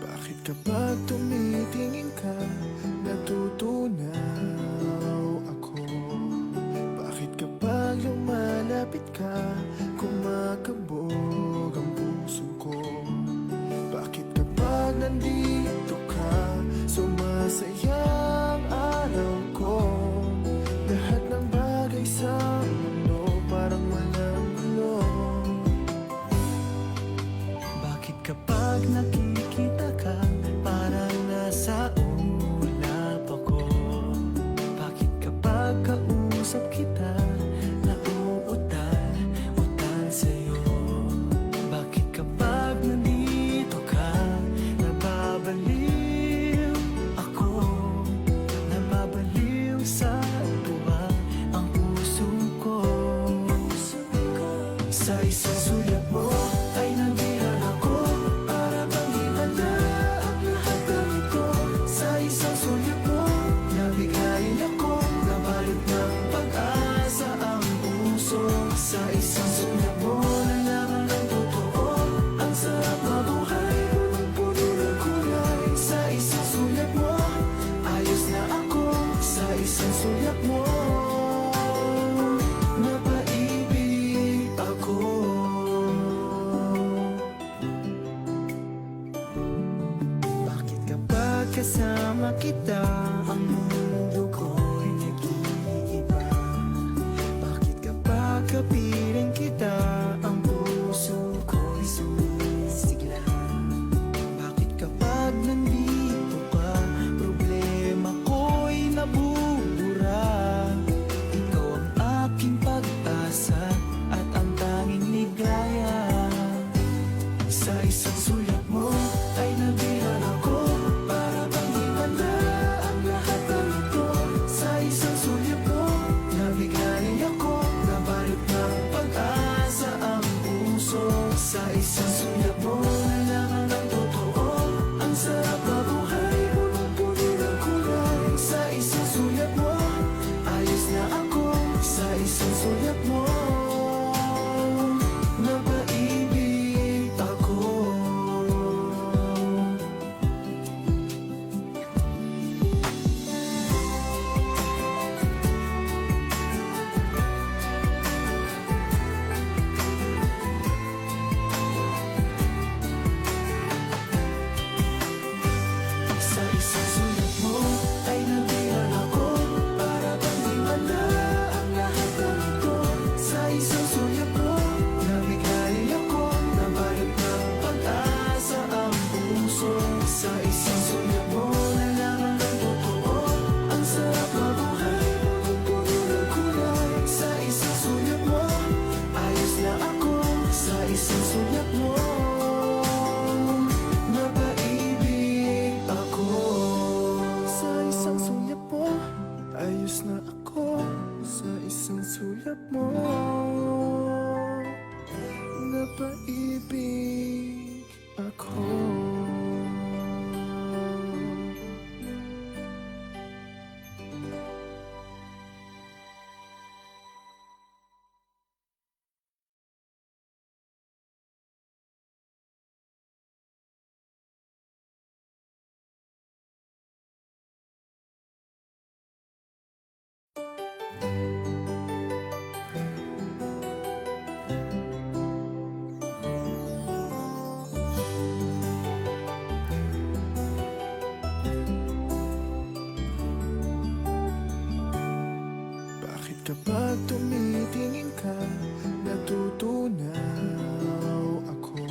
Bakit kapag tumitingin ka, natutunaw ako? Bakit kapag lumalapit ka, kumakabog ang puso ko? Bakit kapag nandito ka, sumasaya ang araw ko? Lahat ng bagay sa mundo parang walang gulo. Bakit kapag nakikita ka, parang nasa ulap ako? Bakit kapag kausap kita, nauutal sa'yo? Bakit kapag nandito ka, nababaliw ako? Nababaliw sa tuwa ang puso ko. Sa isang sulat mo ay nabihan ako, para bang himala ang lahat ng ito. Sa isang sulat mo, nabigayin ako, nabalot ng pag-asa ang puso. Sa isang sulat mo, nalaman ng totoo, ang sarap mabuhay, punong-puno ng kulay. Sa isang sulat mo, ayos na ako. Sa isang sulat mo, napaibig ako. Bakit kapag kasama kita, ang mundo ko'y nag-iiba? Bakit kapag kapiling kita, ang puso ko'y sumisigla? Bakit kapag nandito ka, problema ko'y nabubura? Ikaw ang aking pag-asa at ang tanging ligaya. Sa isang sulat mo ay nabihan ako, para bang himala ang lahat ng ito. Sa isang sulat mo, nabigayin ako, nabalot ng pag-asa ang puso. Sa isang sulat mo, nalaman ng totoo, ang sarap mabuhay, punong-puno ng kulay. Sa isang sulat mo, ayos na ako. Sa isang sulat mo, napaibig ako. Sa isang sulat mo ay nabihan ako, para bang himala ang lahat ng ito. Sa isang sulat mo, nabigayin ako, nabalot ng pag-asa ang puso. Sa isang sulat mo, nalaman ng totoo, ang sarap mabuhay, punong-puno ng kulay. Sa isang sulat mo, ayos na ako. Sa isang sulat mo, napaibig ako. Sa isang sulat mo, ayos na ako. Sa isang sulat mo, napaibig ako. Bakit kapag